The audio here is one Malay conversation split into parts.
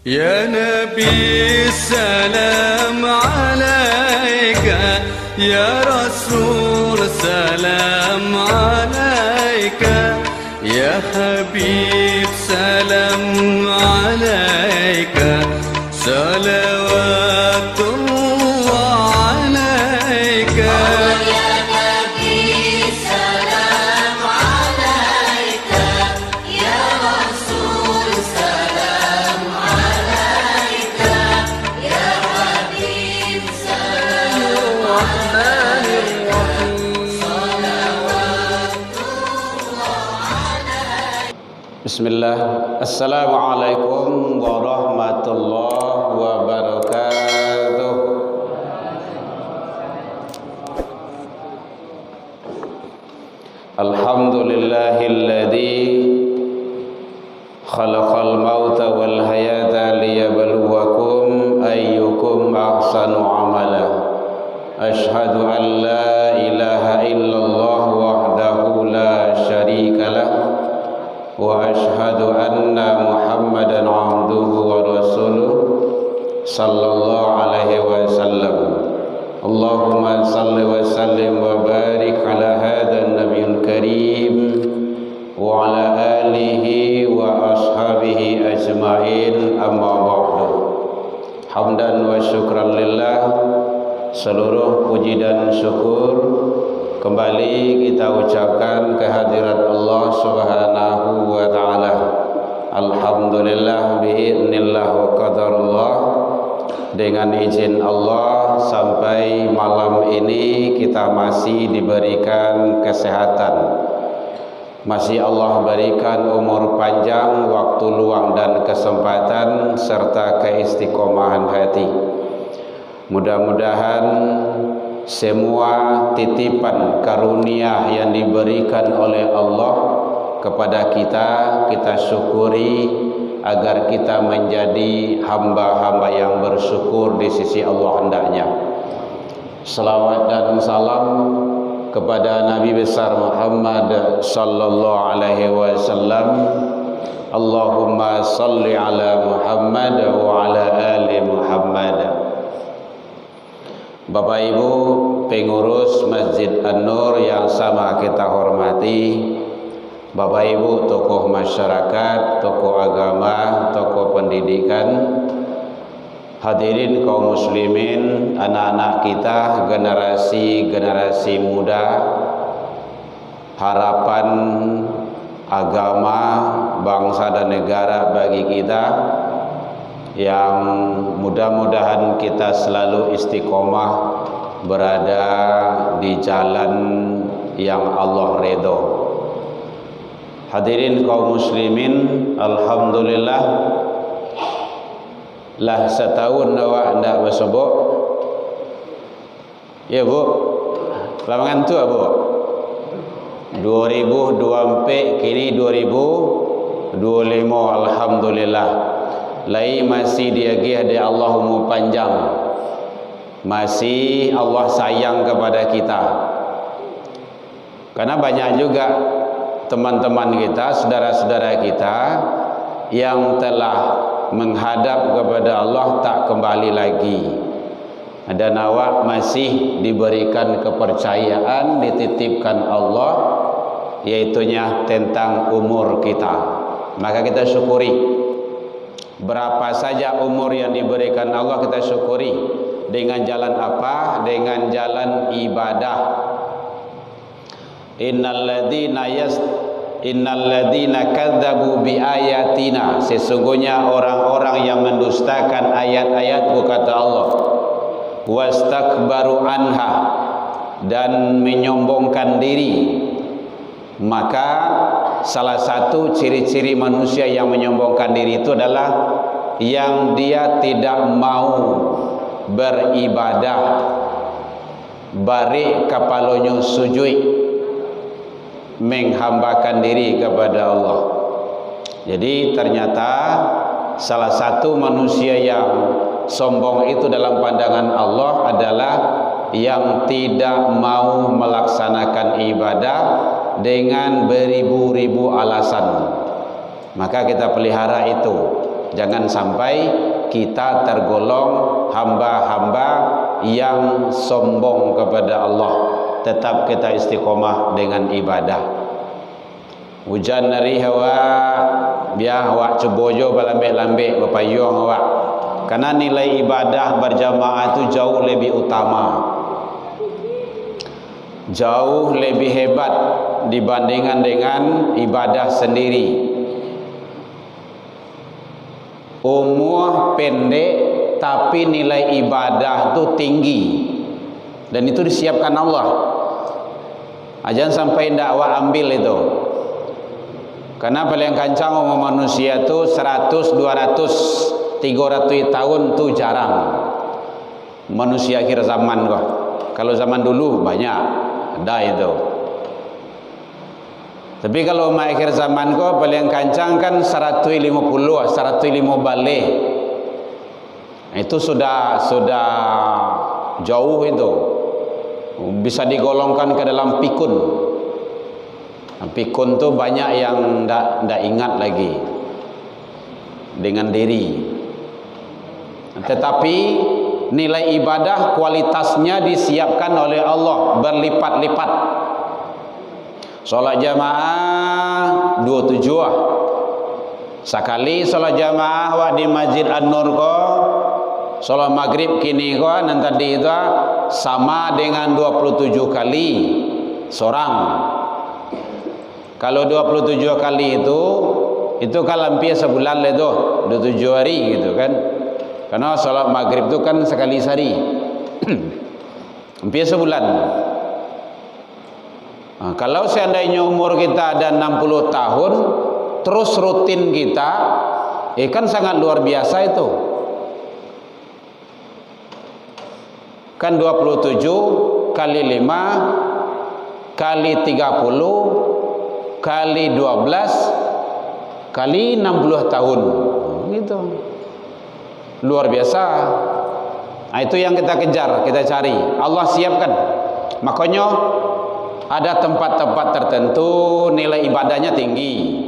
يا نبي السلام عليك، يا رسول سلام عليك، يا حبيب سلام عليك، صلوات الله عليك. Bismillah. Assalamualaikum warahmatullahi wabarakatuh. Alhamdulillahilladzi khalaqal mauta wal hayata liyabluwakum ayyukum ahsanu amala. Ashhadu an la ilaha illallah wahdahu la syarika lah, wa ashhadu anna Muhammadan abduhu wa rasuluh sallallahu alaihi wasallam. Allahumma salli wa sallim wa barik ala hadha nabiyil karim wa ala alihi wa ashabihi ajma'in, amma ba'du. Hamdan wa syukran lillah, seluruh puji dan syukur kembali kita ucapkan kehadirat Allah Subhanahu wa taala. Alhamdulillah biidznillah wa qadarullah. Dengan izin Allah sampai malam ini kita masih diberikan kesehatan. Masih Allah berikan umur panjang, waktu luang dan kesempatan serta keistiqomahan hati. Mudah-mudahan semua titipan karunia yang diberikan oleh Allah kepada kita syukuri agar kita menjadi hamba-hamba yang bersyukur di sisi Allah hendaknya. Salawat dan salam kepada Nabi besar Muhammad sallallahu alaihi wasallam. Allahumma salli ala Muhammad wa ala ali Muhammad. Bapak Ibu pengurus Masjid An-Nur yang sama kita hormati, Bapak Ibu tokoh masyarakat, tokoh agama, tokoh pendidikan, hadirin kaum muslimin, anak-anak kita, generasi muda, harapan agama, bangsa dan negara bagi kita, yang mudah-mudahan kita selalu istiqomah berada di jalan yang Allah redha. Hadirin kaum muslimin, alhamdulillah lah setahun awak ndak bersebut. Ya Bu, lamangan tu Bu 2024 kini 2025, alhamdulillah. Lai masih diagih ada Allah umur panjang, masih Allah sayang kepada kita. Karena banyak juga teman-teman kita, saudara-saudara kita yang telah menghadap kepada Allah tak kembali lagi. Dan awak masih diberikan kepercayaan, dititipkan Allah, yaitunya tentang umur kita. Maka kita syukuri. Berapa saja umur yang diberikan Allah kita syukuri. Dengan jalan apa? Dengan jalan ibadah. Innalladzina kadzabu biayatina, sesungguhnya orang-orang yang mendustakan ayat-ayatku kata Allah, wastakbaru anha, dan menyombongkan diri. Maka salah satu ciri-ciri manusia yang menyombongkan diri itu adalah yang dia tidak mau beribadah, bari kapalonyo sujud, menghambakan diri kepada Allah. Jadi ternyata salah satu manusia yang sombong itu dalam pandangan Allah adalah yang tidak mau melaksanakan ibadah dengan beribu-ribu alasan. Maka kita pelihara itu. Jangan sampai kita tergolong hamba-hamba yang sombong kepada Allah. Tetap kita istiqomah dengan ibadah. Hujan dari hawa biar awak cubojo balambek-lambek berpayung awak. Karena nilai ibadah berjamaah itu jauh lebih utama, jauh lebih hebat dibandingkan dengan ibadah sendiri. Umur pendek tapi nilai ibadah itu tinggi, dan itu disiapkan Allah. Jangan sampai tidak awak ambil itu. Karena paling kancang umur manusia itu 100, 200, 300 tahun itu jarang. Manusia akhir zaman kok. Kalau zaman dulu banyak, ada itu. Tapi kalau akhir zaman kok paling kancang kan 150, 150 balik. Itu sudah jauh itu. Bisa digolongkan ke dalam pikun. Pikun tu banyak yang ndak ingat lagi dengan diri. Tetapi nilai ibadah kualitasnya disiapkan oleh Allah berlipat-lipat. Solat jamaah 27. Sekali solat jamaah wak di Masjid An-Nur ko, solat maghrib kini ko nan tadi itu sama dengan 27 kali seorang. Kalau 27 kali itu kan hampir sebulan lah tu, 27 hari gitu kan. Karena salat maghrib tu kan sekali sehari. Hampir sebulan. Kalau seandainya umur kita ada 60 tahun, terus rutin kita, kan sangat luar biasa itu. Kan 27 kali 5 kali 30 kali 12 kali 60 tahun gitu, luar biasa. Itu yang kita kejar, kita cari. Allah siapkan. Makanya ada tempat-tempat tertentu nilai ibadahnya tinggi,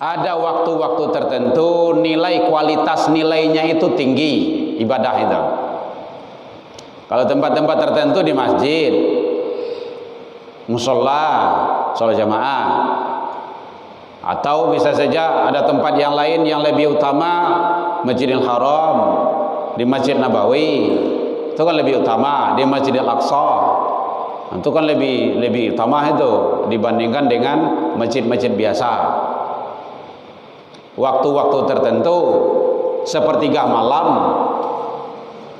ada waktu-waktu tertentu nilai kualitas nilainya itu tinggi ibadah itu. Kalau tempat-tempat tertentu di masjid, musola, sholat jamaah, atau bisa saja ada tempat yang lain yang lebih utama, Masjidil Haram, di Masjid Nabawi itu kan lebih utama, di Masjidil Aqsa itu kan lebih utama itu dibandingkan dengan masjid-masjid biasa. Waktu-waktu tertentu sepertiga malam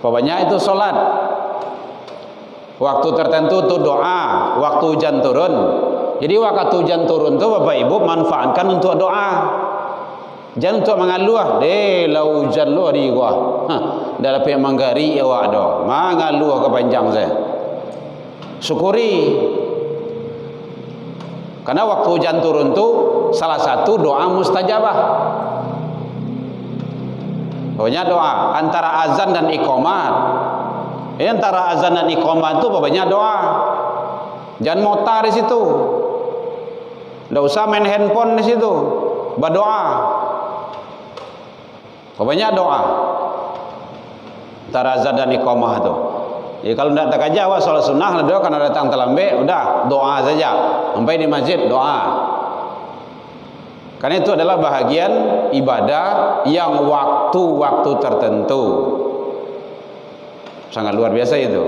pokoknya itu sholat. Waktu tertentu itu doa, waktu hujan turun. Jadi waktu hujan turun tu Bapak Ibu manfaatkan untuk doa. Jangan untuk mengaluh. Lah hujan lu hari gua. Dah dapat manggari awak dah. Mengaluh ke panjang saya. Syukuri. Karena waktu hujan turun tu salah satu doa mustajabah. Pokoknya doa antara azan dan iqamat. Antara azan dan iqamah itu banyak doa. Jangan motar di situ. Tidak usah main handphone di situ. Berdoa. Banyak doa. Antara azan dan iqamah itu. Jadi kalau tidak tak aja awak solat sunnah doa karena datang terlambat, udah doa saja. Sampai di masjid doa. Karena itu adalah bahagian ibadah yang waktu-waktu tertentu. Sangat luar biasa itu.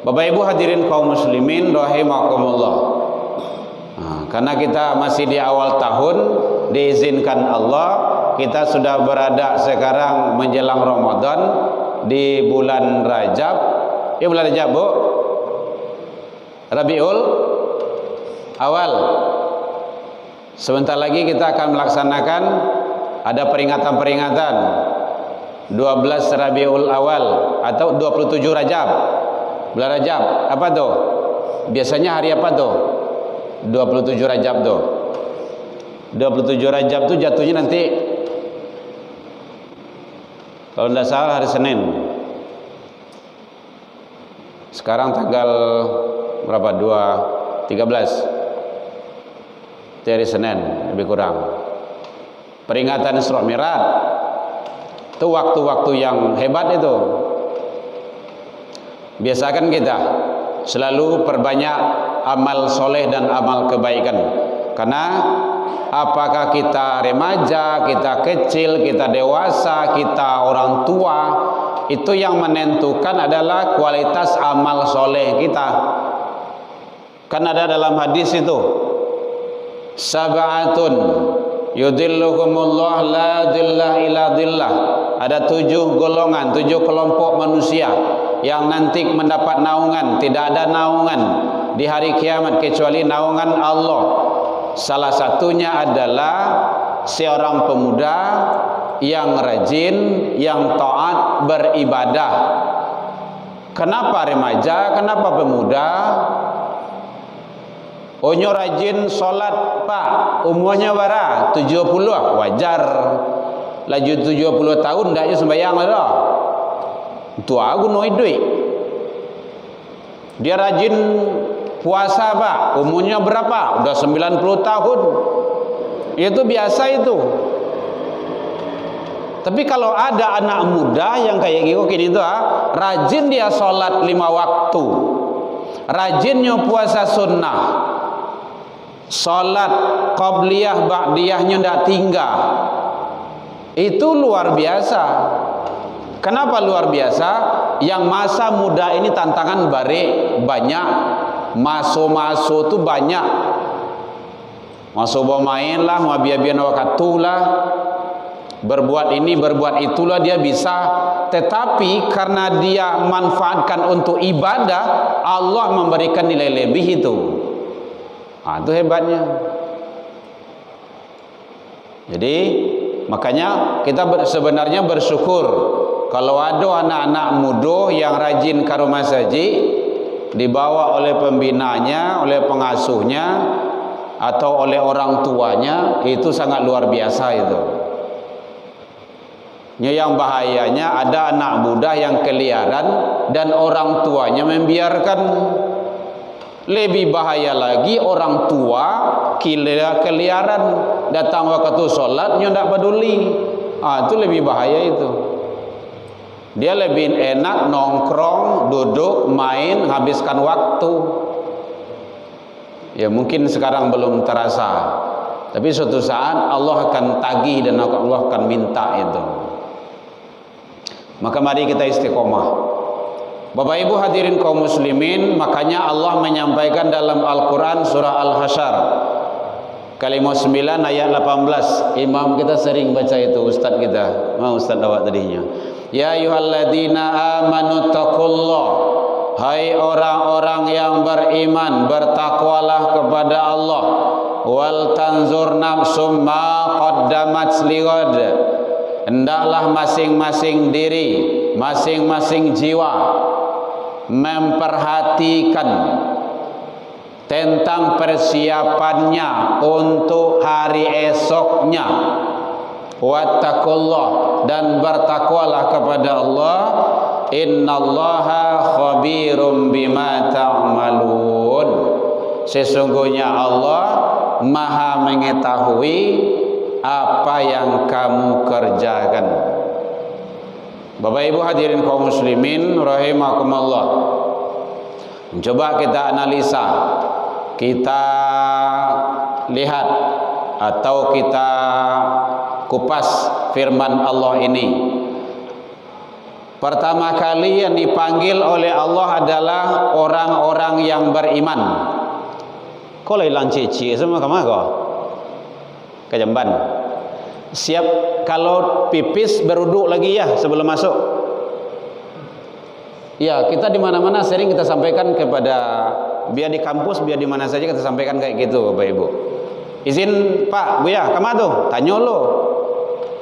Bapak Ibu hadirin kaum muslimin rahimakumullah. Karena kita masih di awal tahun, diizinkan Allah, kita sudah berada sekarang menjelang Ramadan di bulan Rajab. Bulan Rajab, Bu. Rabiul Awal. Sebentar lagi kita akan melaksanakan ada peringatan-peringatan 12 Rabiul Awal atau 27 Rajab. Bulan Rajab. Apa tuh? Biasanya hari apa tuh? 27 Rajab tuh. 27 Rajab tuh jatuhnya nanti kalau tidak salah hari Senin. Sekarang tanggal berapa? 13. Itu hari Senin lebih kurang. peringatan Isra Mi'raj. Itu waktu-waktu yang hebat itu. Biasakan kita selalu perbanyak amal soleh dan amal kebaikan. Karena apakah kita remaja, kita kecil, kita dewasa, kita orang tua, itu yang menentukan adalah kualitas amal soleh kita. Kan ada dalam hadis itu, sab'atun yudhilluhumullah la dhillah illa dhillah. Ada 7 golongan, 7 kelompok manusia yang nanti mendapat naungan. Tidak ada naungan di hari kiamat kecuali naungan Allah. Salah satunya adalah seorang pemuda yang rajin, yang taat beribadah. Kenapa remaja? Kenapa pemuda? Onyo rajin solat pak, umurnya berapa? 70, wajar. Laju 70 tahun dah sembahyang lah. Tua aku no duit. Dia rajin puasa pak, umurnya berapa? Udah 90 tahun. Itu biasa itu. Tapi kalau ada anak muda yang kayak gini itu, rajin dia solat 5 waktu, rajinnya puasa sunnah, solat qabliyah ba'diyahnya tidak tinggal, itu luar biasa. Kenapa luar biasa? Yang masa muda ini tantangan bare banyak, maso-maso tu banyak, maso bermain lah, mau biar-biar waktu lah, berbuat ini berbuat itulah dia bisa. Tetapi karena dia manfaatkan untuk ibadah, Allah memberikan nilai lebih itu. Itu hebatnya. Jadi makanya kita sebenarnya bersyukur kalau ada anak-anak muda yang rajin ke rumah saji, dibawa oleh pembinanya, oleh pengasuhnya, atau oleh orang tuanya, itu sangat luar biasa itu. Yang bahayanya ada anak muda yang keliaran dan orang tuanya membiarkan. Lebih bahaya lagi orang tua keliaran, datang waktu sholatnya tidak peduli. Itu lebih bahaya itu. Dia lebih enak nongkrong, duduk, main, habiskan waktu. Ya mungkin sekarang belum terasa, tapi suatu saat Allah akan tagih dan Allah akan minta itu. Maka mari kita istiqomah. Bapak Ibu hadirin kaum muslimin, makanya Allah menyampaikan dalam Al-Quran surah Al-Hasyr kalimat 9 ayat 18. Imam kita sering baca itu, ustaz kita. Ustaz awak tadinya. Ya ayyuhalladzina amanu taqullah. Hai orang-orang yang beriman, bertakwalah kepada Allah. Wal tanzur nafsum ma qaddamat lighad. Hendaklah masing-masing diri, masing-masing jiwa memperhatikan tentang persiapannya untuk hari esoknya. Wattaqullah, dan bertakwalah kepada Allah. Innallaha khabirum bima ta'malun. Sesungguhnya Allah Maha mengetahui apa yang kamu kerjakan. Bapak Ibu hadirin kaum muslimin rahimakumullah. Coba kita analisa, kita lihat atau kita kupas firman Allah ini. Pertama kali yang dipanggil oleh Allah adalah orang-orang yang beriman. Kau hilang cici semua kemana kau? Ke Jamban. Siap kalau pipis beruduk lagi ya sebelum masuk. Ya, kita di mana-mana sering kita sampaikan kepada, biar di kampus, biar di mana saja kita sampaikan kayak gitu, Bapak Ibu. Izin Pak, Buya, kemana tuh? Tanya lo.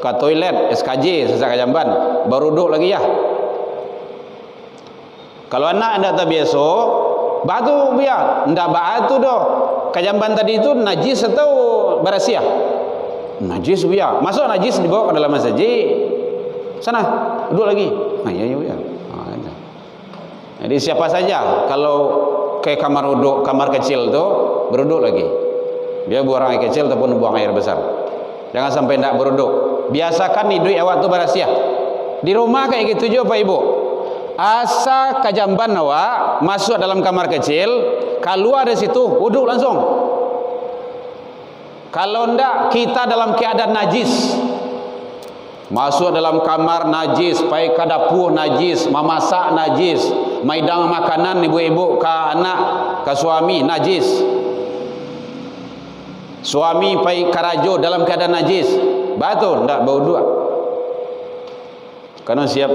Ke toilet SKJ sesak Jamban, beruduk lagi ya. Kalau anak anda tak biasa, batu Buya, ndak batu doh. Ke Jamban tadi itu najis atau barasia? Najis Buya. Masuk najis dibawa ke dalam masjid. Sana, duduk lagi. Ya Buya. Jadi siapa saja kalau ke kamar uduk, kamar kecil tu beruduk lagi. Dia buang air kecil ataupun buang air besar. Jangan sampai tidak beruduk. Biasakan nih duit awak tu berasiah. Di rumah kayak gitu juga Pak Ibu. Asa kajamban awak masuk dalam kamar kecil, keluar dari situ wuduk langsung. Kalau ndak kita dalam keadaan najis, masuk dalam kamar najis, pai ke dapur najis, memasak najis, maidang makanan ibu-ibu ke anak, ke suami najis. Suami pai karajo dalam keadaan najis, betul ndak berwuduk. Karena siap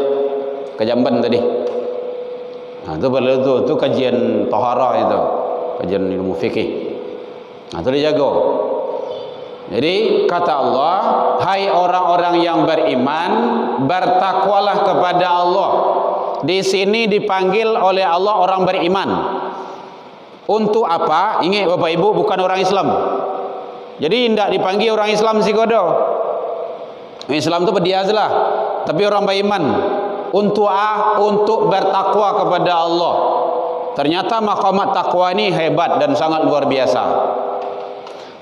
kejamban tadi. Nah, itu perlu tu kajian taharah itu, kajian ilmu fikih. Nah, itu dijaga. Jadi kata Allah, hai orang-orang yang beriman, bertakwalah kepada Allah. Di sini dipanggil oleh Allah orang beriman. Untuk apa? Ingat Bapak Ibu, bukan orang Islam. Jadi tidak dipanggil orang Islam si kodo. Islam itu berdiazlah, tapi orang beriman. Untuk untuk bertakwa kepada Allah. Ternyata maqamat takwa ini hebat dan sangat luar biasa.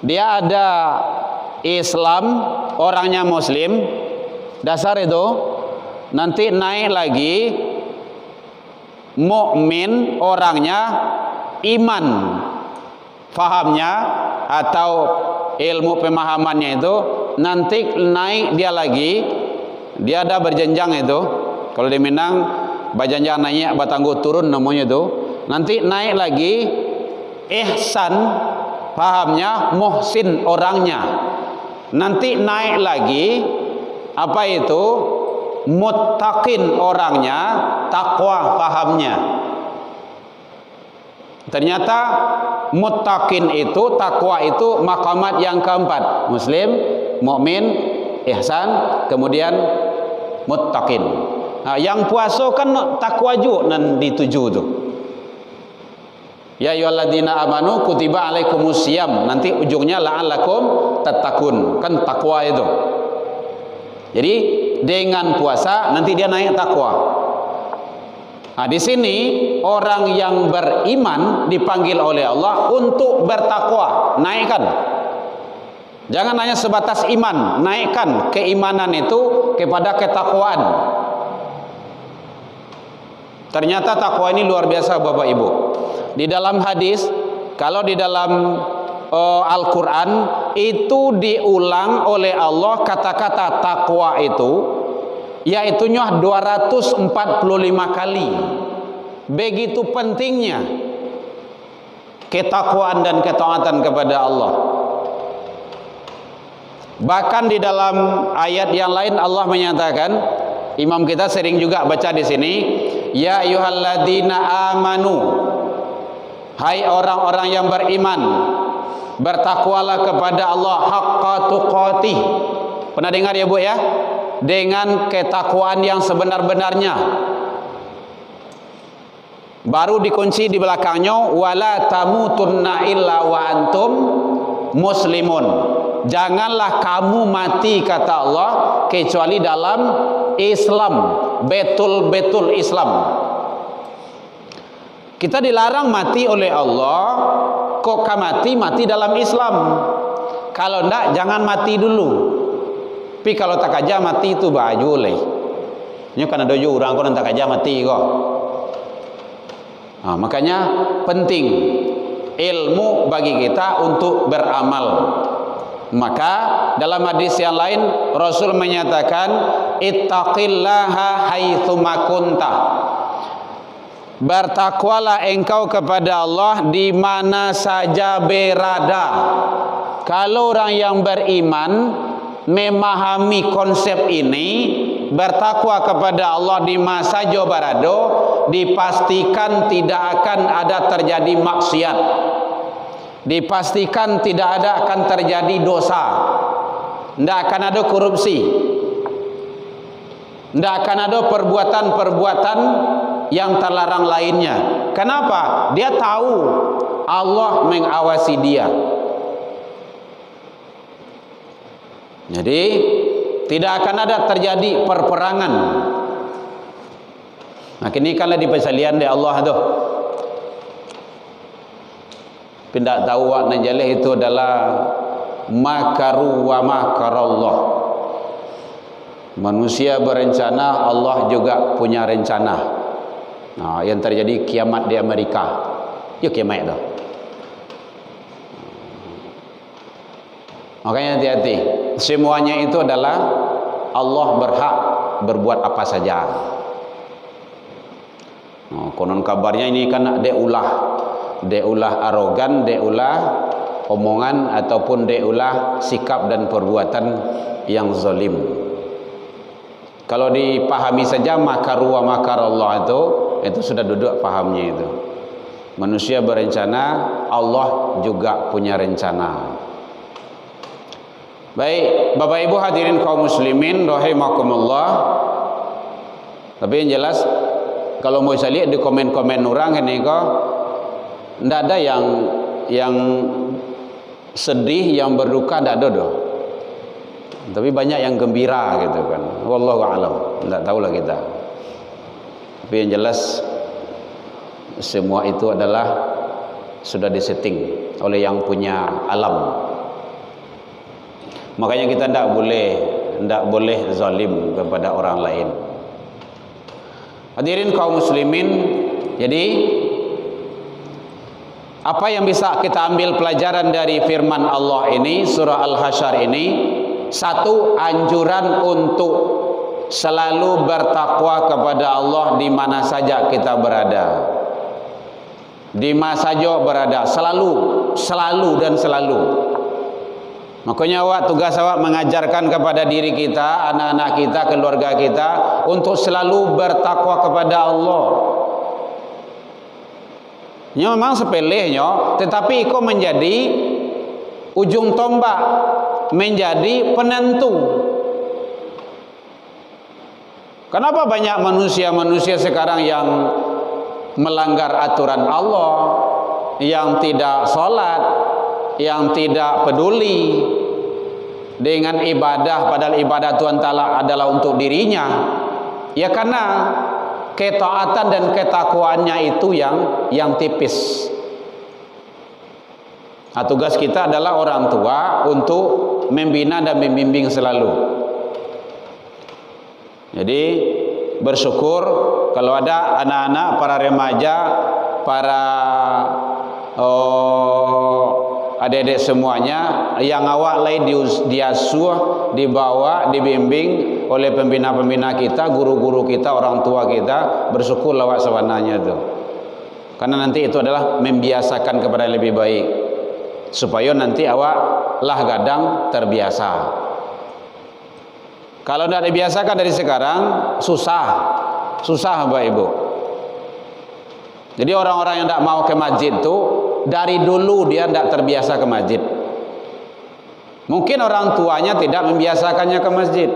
Dia ada Islam, orangnya Muslim, dasar itu. Nanti naik lagi mukmin, orangnya iman, fahamnya atau ilmu pemahamannya itu. Nanti naik dia lagi, dia ada berjenjang itu. Kalau di Minang berjenjang naik batanggo turun namanya itu. Nanti naik lagi ihsan, pahamnya, muhsin orangnya. Nanti naik lagi apa itu? Muttaqin orangnya, takwa pahamnya. Ternyata muttaqin itu, takwa itu maqamat yang keempat. Muslim, mukmin, ihsan, kemudian muttaqin. Nah, yang puasa kan takwa juga nan dituju tu. Ya ayyuhalladzina amanu kutiba alaikumusiyam, nanti ujungnya la'allakum tattaqun, kan takwa itu. Jadi dengan puasa nanti dia naik takwa. Nah, di sini orang yang beriman dipanggil oleh Allah untuk bertakwa, naikkan. Jangan hanya sebatas iman, naikkan keimanan itu kepada ketakwaan. Ternyata takwa ini luar biasa Bapak Ibu. Di dalam hadis, kalau di dalam Al-Quran itu diulang oleh Allah kata-kata takwa itu, yaitunya 245 kali. Begitu pentingnya ketakwaan dan ketaatan kepada Allah. Bahkan di dalam ayat yang lain Allah menyatakan, imam kita sering juga baca di sini, ya ayyuhalladzina amanu, hai orang-orang yang beriman, bertakwalah kepada Allah haqqa tuqatih. Pernah dengar ya Bu ya? Dengan ketakwaan yang sebenar-benarnya. Baru dikunci di belakangnya, wala tamutunna illa wa antum muslimun. Janganlah kamu mati kata Allah kecuali dalam Islam, betul-betul Islam. Kita dilarang mati oleh Allah, kok mati dalam Islam. Kalau enggak jangan mati dulu. Tapi kalau tak aja mati itu baju leh. Ini kan ada juga orang kau tak aja mati kok. Nah, makanya penting ilmu bagi kita untuk beramal. Maka dalam hadis yang lain Rasul menyatakan ittaqillaha haitsuma kunta. Bertakwalah engkau kepada Allah di mana saja berada. Kalau orang yang beriman memahami konsep ini, bertakwa kepada Allah di masa saja berada, dipastikan tidak akan ada terjadi maksiat. Dipastikan tidak ada akan terjadi dosa. Tidak akan ada korupsi. Tidak akan ada perbuatan-perbuatan yang terlarang lainnya. Kenapa? Dia tahu Allah mengawasi dia. Jadi tidak akan ada terjadi perperangan. Nah, kini kalau di persalian di Allah tu. Pindah tahu wak najaleh itu adalah makaru wa makarallah. Manusia berencana, Allah juga punya rencana. Nah, yang terjadi kiamat di Amerika, ya kiamat itu. Makanya hati-hati. Semuanya itu adalah Allah berhak berbuat apa saja. Konon kabarnya ini kan dia ulah arogan, dia ulah omongan ataupun dia ulah sikap dan perbuatan yang zalim. Kalau dipahami saja makaru wa makarallah itu sudah duduk pahamnya itu. Manusia berencana, Allah juga punya rencana. Baik, Bapak Ibu hadirin kaum muslimin rahimakumullah. Tapi yang jelas kalau mau saya lihat di komen-komen orang ini kok ndak ada yang sedih, yang berduka, ndak ada doh. Tapi banyak yang gembira gitu kan. Wallahu a'lam. Ndak tahulah kita. Tapi yang jelas semua itu adalah sudah disetting oleh yang punya alam. Makanya kita tidak boleh zalim kepada orang lain. Hadirin kaum muslimin, jadi apa yang bisa kita ambil pelajaran dari firman Allah ini, surah Al-Hasyr ini? Satu, anjuran untuk selalu bertakwa kepada Allah di mana saja kita berada. Di mana saja berada, selalu dan selalu. Makanya tugas awak mengajarkan kepada diri kita, anak-anak kita, keluarga kita untuk selalu bertakwa kepada Allah. Ini memang sepelehnya, tetapi itu menjadi ujung tombak, menjadi penentu. Kenapa banyak manusia-manusia sekarang yang melanggar aturan Allah, yang tidak sholat, yang tidak peduli dengan ibadah, padahal ibadah Tuhan Ta'ala adalah untuk dirinya? Ya karena ketaatan dan ketakwaannya itu yang tipis. Nah, tugas kita adalah orang tua untuk membina dan membimbing selalu. Jadi bersyukur kalau ada anak-anak, para remaja, para adik-adik semuanya yang awak lain diasuh, dibawa, dibimbing oleh pembina-pembina kita, guru-guru kita, orang tua kita. Bersyukur awak sebenarnya itu, karena nanti itu adalah membiasakan kepada yang lebih baik, supaya nanti awak lah gadang terbiasa. Kalau tidak dibiasakan dari sekarang, susah Bapak Ibu. Jadi orang-orang yang tidak mau ke masjid itu dari dulu dia tidak terbiasa ke masjid. Mungkin orang tuanya tidak membiasakannya ke masjid.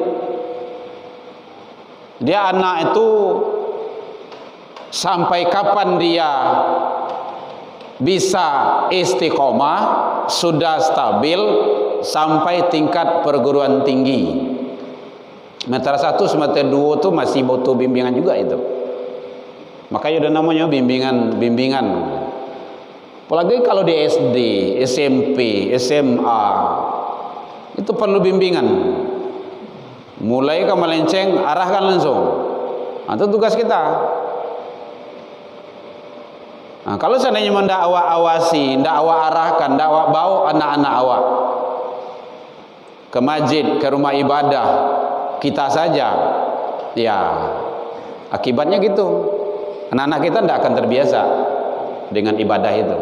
Dia anak itu sampai kapan dia bisa istiqomah, sudah stabil sampai tingkat perguruan tinggi. Semester 1, semester 2 itu masih butuh bimbingan juga itu. Makanya udah namanya bimbingan. Apalagi kalau di SD, SMP, SMA itu perlu bimbingan. Mulai ke melenceng, arahkan langsung. Nah, itu tugas kita. Nah, kalau seandainya tidak awak awasi, tidak awak arahkan, tidak awak bawa anak-anak awak ke masjid, ke rumah ibadah kita saja, ya akibatnya gitu. Anak-anak kita tidak akan terbiasa dengan ibadah itu.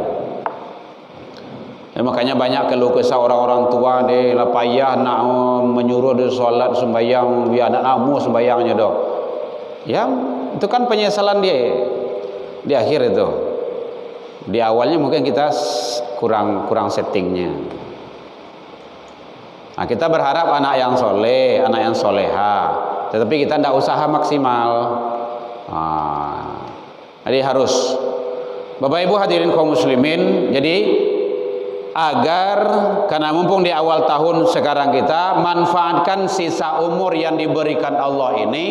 Ya, makanya banyak keluh kesah orang-orang tua dia payah nak menyuruh dia solat sembahyang, biar anak namu sembahyangnya dok. Ya itu kan penyesalan dia di akhir itu. Di awalnya mungkin kita kurang settingnya. Nah, kita berharap anak yang soleh, anak yang soleha, tetapi kita tidak usaha maksimal. Jadi harus, Bapak Ibu hadirin kaum muslimin, jadi agar karena mumpung di awal tahun sekarang kita manfaatkan sisa umur yang diberikan Allah ini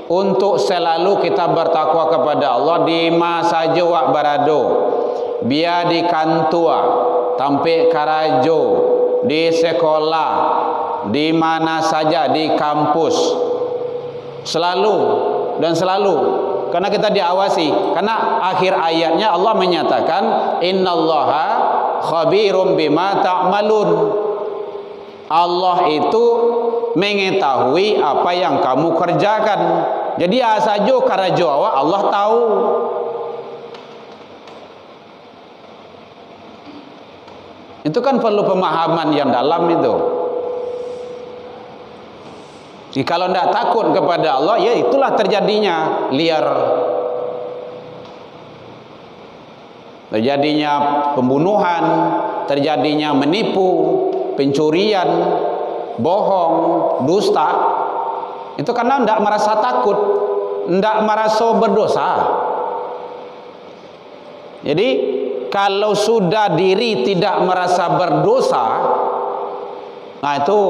untuk selalu kita bertakwa kepada Allah di masa jawab barado, biar di kantua, tampe karajo, di sekolah, di mana saja, di kampus, selalu dan selalu, karena kita diawasi. Karena akhir ayatnya Allah menyatakan innallaha khabirum bima ta'malun. Allah itu mengetahui apa yang kamu kerjakan. Jadi asajo karajo awak Allah tahu. Itu kan perlu pemahaman yang dalam itu. Jadi kalau tidak takut kepada Allah, ya itulah terjadinya liar, terjadinya pembunuhan, terjadinya menipu, pencurian, bohong, dusta. Itu karena tidak merasa takut, tidak merasa berdosa. Jadi kalau sudah diri tidak merasa berdosa, nah itu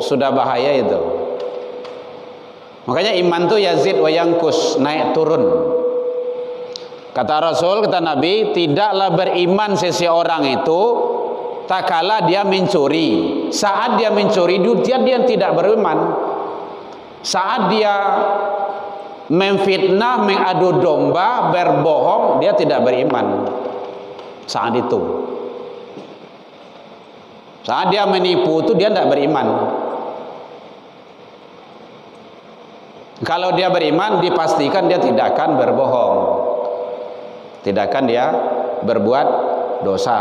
sudah bahaya itu. Makanya iman itu yazid wa yankus, naik turun. Kata Rasul, kata Nabi, tidaklah beriman seseorang itu tak kala dia mencuri. Saat dia mencuri, dia tidak beriman. Saat dia memfitnah, mengadu domba, berbohong, dia tidak beriman. Saat itu, saat dia menipu itu dia tidak beriman. Kalau dia beriman, dipastikan dia tidak akan berbohong, tidak akan dia berbuat dosa.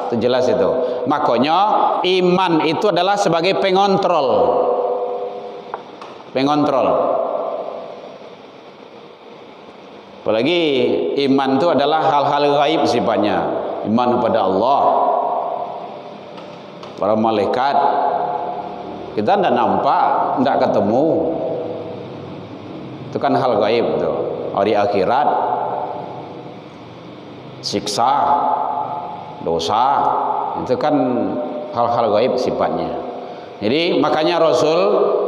Itu jelas itu. Makanya iman itu adalah sebagai pengontrol. Pengontrol. Apalagi iman itu adalah hal-hal gaib sifatnya. Iman kepada Allah, para malaikat, kita tidak nampak, tidak ketemu. Itu kan hal gaib itu. Hari akhirat, siksa, dosa, itu kan hal-hal gaib sifatnya. Jadi makanya Rasul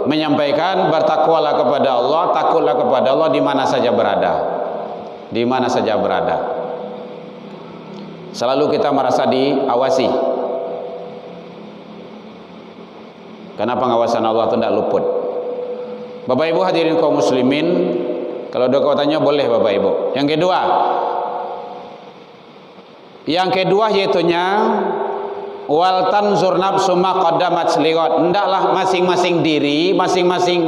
menyampaikan bertakwalah kepada Allah, takutlah kepada Allah di mana saja berada. Di mana saja berada. Selalu kita merasa diawasi. Karena pengawasan Allah itu tidak luput. Bapak Ibu hadirin kaum muslimin, kalau ada tanya boleh Bapak Ibu. Yang kedua yaitunya wal tanzur nafsu ma qaddamat liwat. Hendaklah masing-masing diri, masing-masing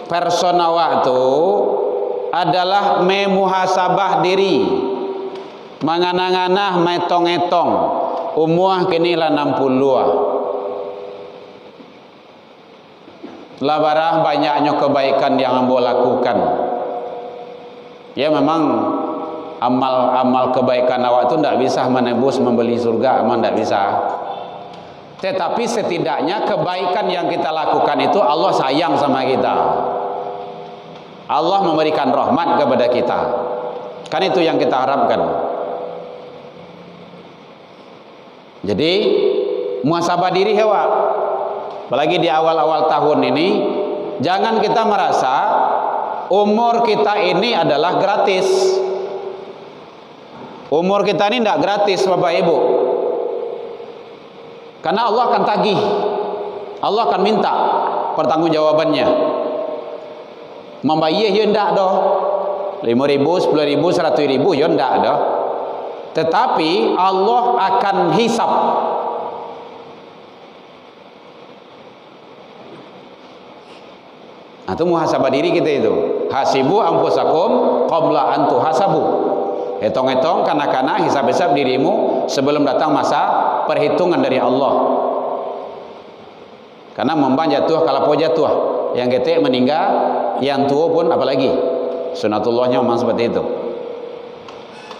person awak tu adalah memuhasabah diri, menganang-anah metong-etong umuah kini lah 60 lah barang banyaknya kebaikan yang ambo lakukan. Ya memang amal-amal kebaikan awak tu tidak bisa menebus membeli surga, memang tidak bisa. Tetapi setidaknya kebaikan yang kita lakukan itu Allah sayang sama kita. Allah memberikan rahmat kepada kita. Kan itu yang kita harapkan. Jadi muhasabah diri hewa. Apalagi di awal-awal tahun ini, jangan kita merasa umur kita ini adalah gratis. Umur kita ini tidak gratis Bapak Ibu. Karena Allah akan tagih. Allah akan minta pertanggungjawabannya. Membayar ya ndak doh 5.000, 10.000, 100.000 ya ndak doh. Tetapi Allah akan hisap. Itu muhasabah diri kita itu. Hasibu anfusakum qabla an tuhasabu. Hitung-hitung kanak-kanak hisab-hisab dirimu sebelum datang masa perhitungan dari Allah. Karena memban jatuh kalapo jatuh. Yang ketik meninggal, yang tua pun apalagi. Sunatullahnya memang seperti itu.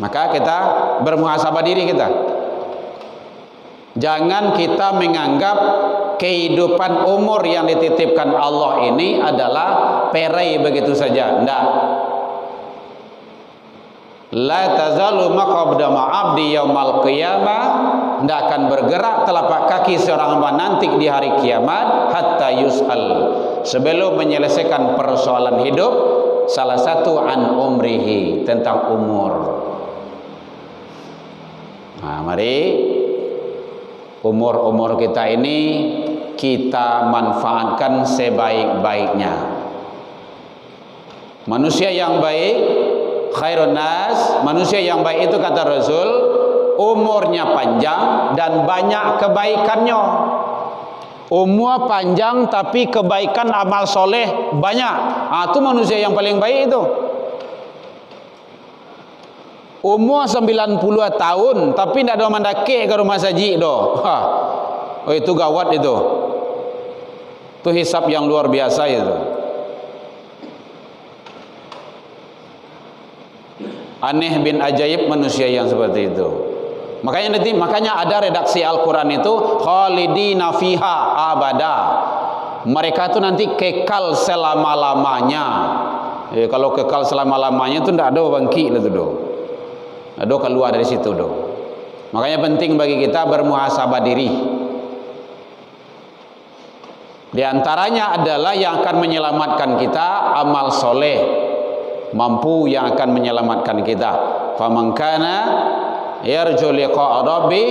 Maka kita bermuhasabah diri kita. Jangan kita menganggap kehidupan umur yang dititipkan Allah ini adalah perai begitu saja. Tidak. La tazalu maqabdama abdi yaumal qiyamah. Tidak akan bergerak telapak kaki seorang hamba nanti di hari kiamat hatta yus'al, sebelum menyelesaikan persoalan hidup. Salah satu an umrihi, tentang umur. Nah, mari umur kita ini kita manfaatkan sebaik-baiknya. Manusia yang baik, khairun nas, manusia yang baik itu kata Rasul, umurnya panjang dan banyak kebaikannya. Umur panjang tapi kebaikan amal soleh banyak. Itu manusia yang paling baik itu. Umur 90 tahun tapi tidak ada mendaki ke rumah saji doh. Oh, itu gawat itu. Itu hisab yang luar biasa itu. Aneh bin ajaib manusia yang seperti itu. Makanya ada redaksi Al-Quran itu khalidina fiha abada. Mereka itu nanti kekal selama-lamanya. Kalau kekal selama-lamanya itu tidak ada bangkit itu do. Ada keluar dari situ do. Makanya penting bagi kita bermuhasabah diri. Di antaranya adalah yang akan menyelamatkan kita amal soleh, mampu yang akan menyelamatkan kita. Faman kana yarju liqa'a rabbi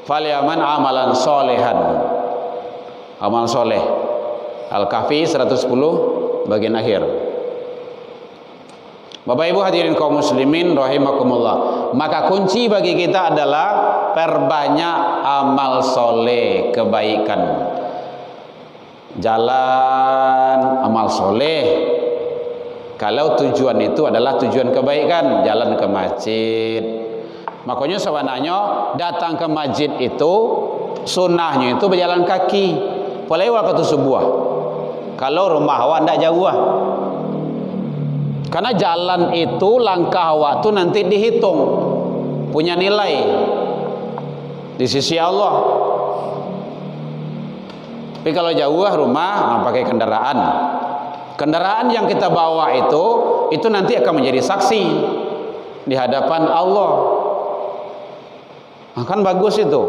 falyaman amalan solehan. Amal soleh. Al-Kahfi 110 bagian akhir. Bapak Ibu hadirin kaum muslimin rahimakumullah. Maka kunci bagi kita adalah perbanyak amal soleh, kebaikan. Jalan amal soleh. Kalau tujuan itu adalah tujuan kebaikan, jalan ke masjid. Makanya sebenarnya datang ke masjid itu sunnahnya itu berjalan kaki. Apalagi waktu subuh. Kalau rumah awak tidak jauh. Karena jalan itu langkah awak itu nanti dihitung, punya nilai di sisi Allah. Tapi kalau jauh rumah pakai kendaraan. Kendaraan yang kita bawa itu nanti akan menjadi saksi di hadapan Allah. Kan bagus itu.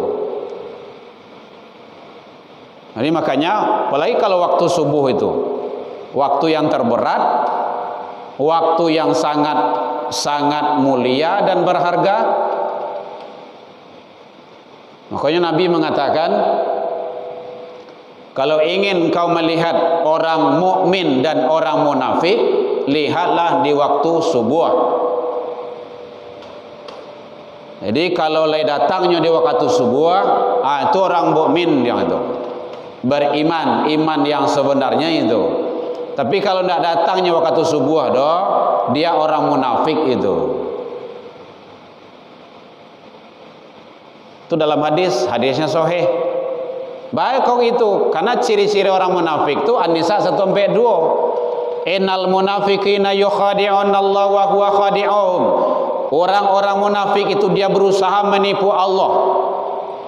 Jadi makanya apalagi kalau waktu subuh itu, waktu yang terberat, waktu yang sangat mulia dan berharga. Makanya Nabi mengatakan, kalau ingin kau melihat orang mukmin dan orang munafik, lihatlah di waktu subuh. Jadi kalau datangnya di waktu subuh, itu orang mukmin yang itu. Beriman, iman yang sebenarnya itu. Tapi kalau tidak datangnya waktu subuh dia orang munafik itu. Itu dalam hadisnya sahih. Baik kau itu, karena ciri-ciri orang munafik itu An-Nisa 1-2. Innal munafiqina yukhadi'una Allah wa huwa khadi'uhum. Orang-orang munafik itu dia berusaha menipu Allah.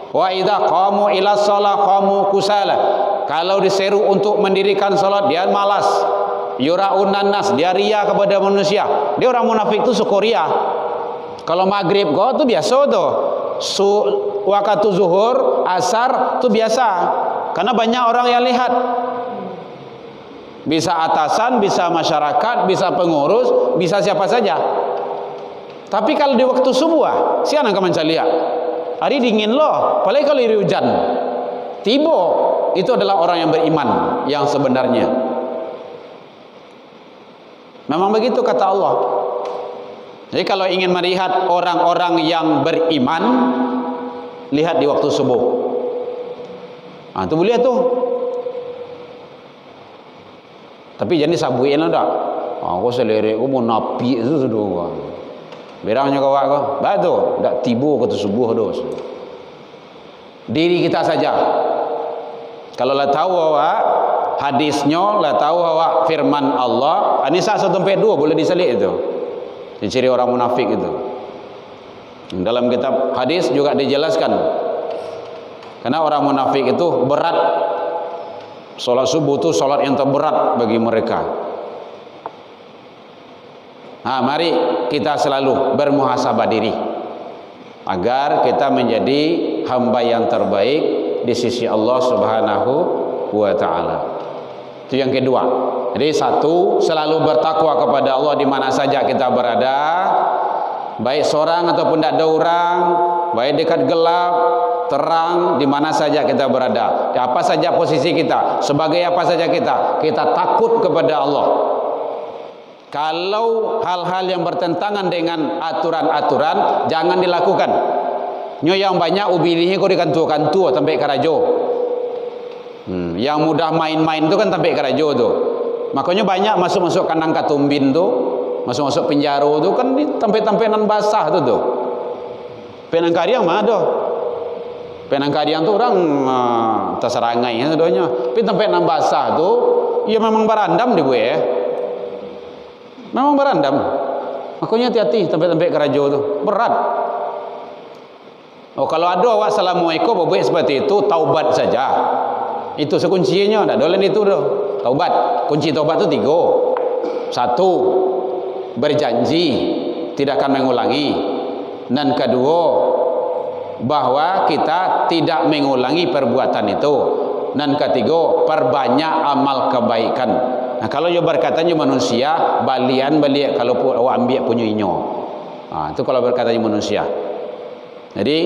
Wa idza qamu ila shalah qamu kusala. Kalau diseru untuk mendirikan salat dia malas. Yura'unan nas, dia ria kepada manusia. Dia orang munafik itu suka ria. Kalau maghrib kau tu biasa tuh. Waktu zuhur, asar itu biasa. Karena banyak orang yang lihat. Bisa atasan, bisa masyarakat, bisa pengurus, bisa siapa saja. Tapi kalau di waktu subuh, siapa yang mencari lihat? Hari dingin loh, apalagi kalau hari hujan. Tiba, itu adalah orang yang beriman yang sebenarnya. Memang begitu kata Allah. Jadi kalau ingin melihat orang-orang yang beriman, lihat di waktu subuh. Itu boleh tuh. Tapi jangan disabuin lah dak. Aku selera aku mau napi itu sudah. Berangnya kau aku. Betul, dak tibu waktu subuh dos. Diri kita saja. Kalau lah tahu awak hadisnya, lah tahu awak firman Allah, An-Nisa 1-2 boleh diselik itu. Ciri orang munafik itu. Dalam kitab hadis juga dijelaskan. Karena orang munafik itu berat. Salat subuh itu salat yang terberat bagi mereka. Mari kita selalu bermuhasabah diri agar kita menjadi hamba yang terbaik di sisi Allah Subhanahu wa taala. Itu yang kedua. Jadi satu, selalu bertakwa kepada Allah di mana saja kita berada, baik seorang ataupun tidak ada orang, baik dekat gelap terang di mana saja kita berada, di apa saja posisi kita, sebagai apa saja kita takut kepada Allah. Kalau hal-hal yang bertentangan dengan aturan-aturan jangan dilakukan. Nyo yang banyak ubilihi ko dikantu-kantu sampai karajo. Yang mudah main-main tu kan sampai karajo tu. Makanya banyak masuk-masuk kandang katumbin tu, masuk-masuk penjara tu kan tempe-tempenan basah tu. Penang kariang mah ada. Penang kariang tu orang terserangai doanya. Tapi tempenan basah tu ya memang berandam di gue ya. Memang berandam. Makanya hati-hati tempat-tempat kerajo tu berat. Oh, kalau ada awak assalamualaikum berbuat seperti itu, taubat saja. Itu sekuncinya, tak dolen itu dah. Taubat. Kunci taubat tu 3. 1, berjanji tidak akan mengulangi. Dan kedua, bahwa kita tidak mengulangi perbuatan itu. Dan ketiga, perbanyak amal kebaikan. Nah, kalau you berkatanya manusia, balian balik kalau awak ambil punya inyo. Itu kalau berkatanya manusia. Jadi,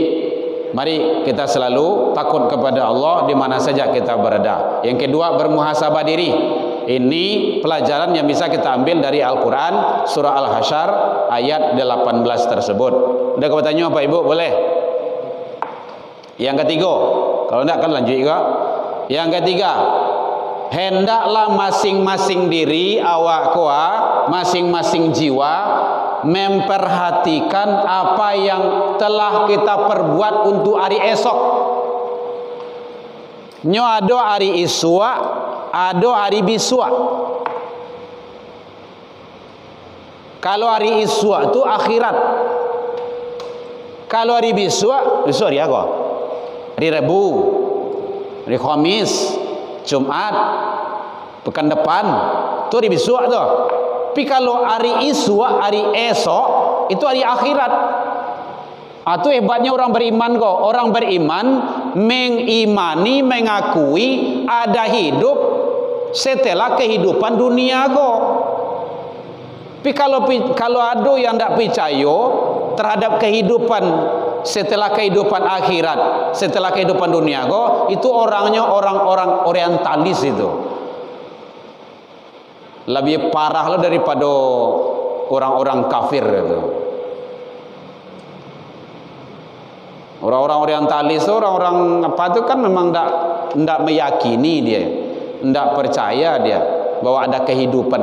mari kita selalu takut kepada Allah di mana saja kita berada. Yang kedua, bermuhasabah diri. Ini pelajaran yang bisa kita ambil dari Al-Quran, surah Al-Hasyr ayat 18 tersebut. Ada bertanya Pak Ibu? Boleh? Yang ketiga, kalau tidak kan lanjut juga. Yang ketiga, hendaklah masing-masing diri awak koa, masing-masing jiwa memperhatikan apa yang telah kita perbuat untuk hari esok. Nyo ada hari iswa, ada hari biswa. Kalau hari iswa itu akhirat. Kalau hari biswa, hari apa? Hari Rabu, hari Khamis, Jumat, pekan depan, itu hari besok tu. Tapi kalau hari iswa, hari esok, itu hari akhirat. Itu hebatnya orang beriman kok. Orang beriman mengimani, mengakui ada hidup setelah kehidupan dunia kok. Tapi kalau ada yang tidak percaya terhadap kehidupan setelah kehidupan akhirat, setelah kehidupan dunia kok, itu orangnya orang-orang orientalis itu. Lebih parah lah daripada orang-orang kafir itu. Orang-orang orientalis, orang-orang apa itu kan memang tidak meyakini dia, tidak percaya dia bahwa ada kehidupan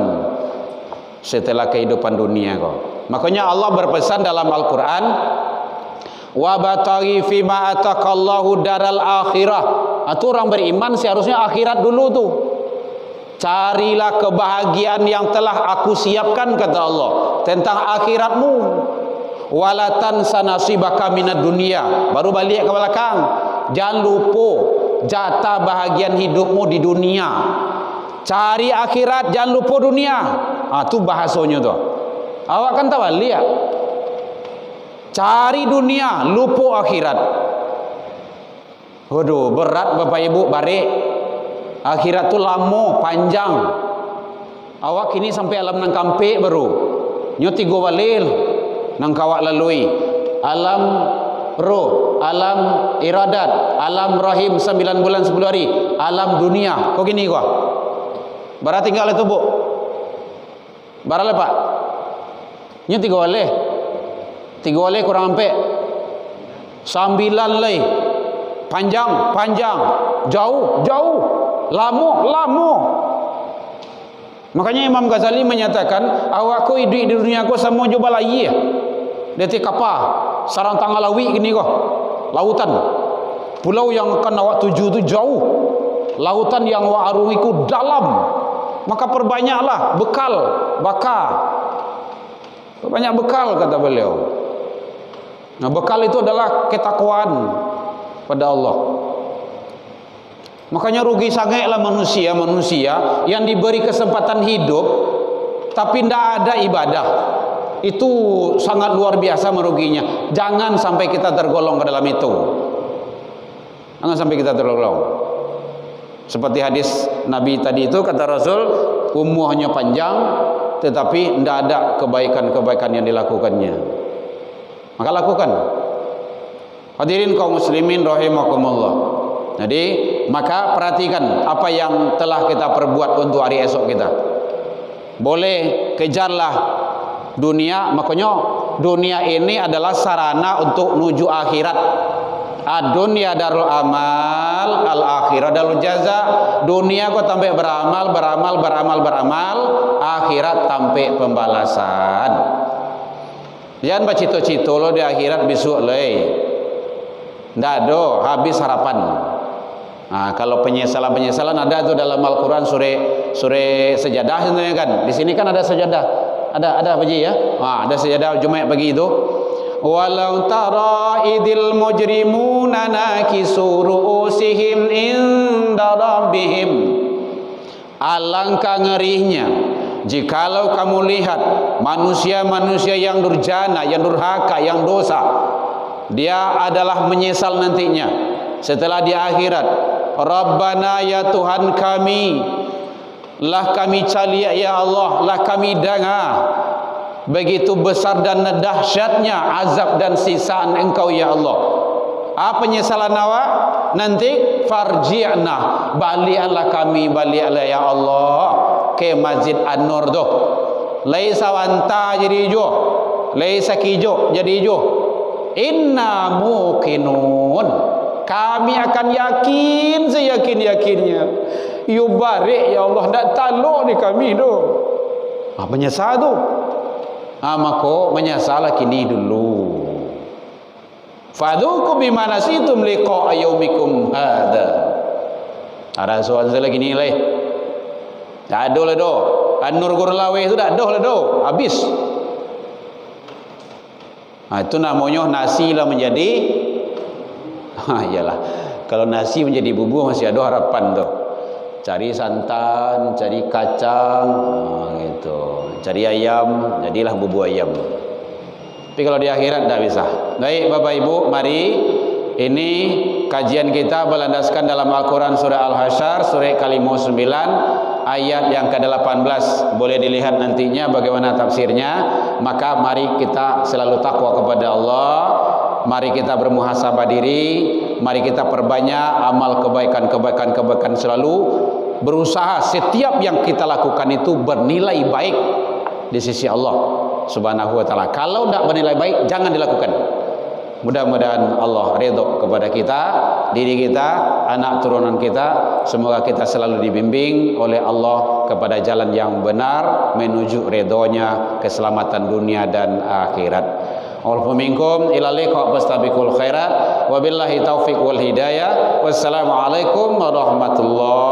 setelah kehidupan dunia kok. Makanya Allah berpesan dalam Al-Quran, wa bataghi fima atakallahu daral akhirah. Itu orang beriman seharusnya akhirat dulu tuh. Carilah kebahagiaan yang telah aku siapkan, kata Allah, tentang akhiratmu. Wala tansa nasibaka minad dunia. Baru balik ke belakang. Jangan lupa jatah bahagian hidupmu di dunia. Cari akhirat, jangan lupa dunia. Itu bahasanya tu. Awak kan tahu lihat. Cari dunia, lupa akhirat. Waduh, berat Bapak Ibu balik. Akhirat tu lama, panjang. Awak kini sampai alam nang kampe baru. Nyo 3 walil nang kawak lalui. Alam roh, alam iradat, alam rahim 9 bulan 10 hari, alam dunia. Kok gini kok? Bara tinggal itu bu. Bara lepak. Nyo 3 walil. 3 walil kurang ampe. 9 lay. Panjang, jauh, lama. Makanya Imam Ghazali menyatakan, awakku hidup di dunia ku semua coba lagi ya. Deti kapal, sarang tangalawi gini kok. Lautan. Pulau yang akan awak tuju itu jauh. Lautan yang awak arungi ku dalam. Maka perbanyaklah bekal, Perbanyak bekal, kata beliau. Nah, bekal itu adalah ketakwaan pada Allah. Makanya rugi sangatlah manusia yang diberi kesempatan hidup tapi tidak ada ibadah. Itu sangat luar biasa meruginya. Jangan sampai kita tergolong ke dalam itu. Jangan sampai kita tergolong. Seperti hadis Nabi tadi itu, kata Rasul, umurnya panjang tetapi tidak ada kebaikan-kebaikan yang dilakukannya. Maka lakukan. Hadirin kaum muslimin rahimakumullah. Jadi maka perhatikan apa yang telah kita perbuat untuk hari esok kita. Boleh kejarlah dunia, makanya dunia ini adalah sarana untuk menuju akhirat. Ad-dunya darul amal, al-akhirah darul jaza. Dunia kau sampai beramal, akhirat sampai pembalasan. Jangan bacito-cito lo di akhirat besok leh. Ndak ada, habis harapan. Nah, kalau penyesalan ada tuh dalam Al-Qur'an sure sejadah sebenarnya kan. Di sini kan ada sejadah. Ada apa ya? Ada sejadah Jumat pagi itu. Walau tara idil mujrimuna nakisu ru'usihim inda rabbihim. Alangkah ngerinya jikalau kamu lihat manusia-manusia yang durjana, yang durhaka, yang dosa, dia adalah menyesal nantinya setelah di akhirat. Rabbana ya Tuhan kami, lah kami cali ya Allah, lah kami dengar begitu besar dan dahsyatnya azab dan sisaan Engkau ya Allah. Apa penyesalan awak? Nanti farji'na, balikanlah kami, balikanlah ya Allah ke Masjid An-Nur tu. Laisa wanta jadi hijau, laisa kijo jadi hijau. Inna muqinun, kami akan yakin seyakin-yakinnya. Yubarik ya Allah, tak taluk ni kami tu. Menyesal tu. Maka menyesal kini dulu. Fadhuku bima nasitum liqa yaumikum hadza. Ada soal lagi ni leh. Tak ada lah do. An-Nur Gurlawe tu tak ada lah do. Habis. Itu namanya nasi lah menjadi. Iyalah. Kalau nasi menjadi bubur masih ada harapan tu. Cari santan, cari kacang, gitu. Cari ayam, jadilah bubur ayam. Tapi kalau di akhirat tidak bisa. Baik Bapak Ibu, mari ini kajian kita berlandaskan dalam Al-Quran surah Al-Hasyr, surah ke-59 ayat yang ke-18. Boleh dilihat nantinya bagaimana tafsirnya. Maka mari kita selalu takwa kepada Allah. Mari kita bermuhasabah diri. Mari kita perbanyak amal kebaikan selalu. Berusaha setiap yang kita lakukan itu bernilai baik di sisi Allah Subhanahu wa taala. Kalau tidak bernilai baik, jangan dilakukan. Mudah-mudahan Allah ridha kepada kita, diri kita, anak turunan kita. Semoga kita selalu dibimbing oleh Allah kepada jalan yang benar menuju ridhonya, keselamatan dunia dan akhirat. Allahu minkum ila liqa fastabiqul khairat wabillahi taufiq wal hidayah. Wassalamualaikum warahmatullahi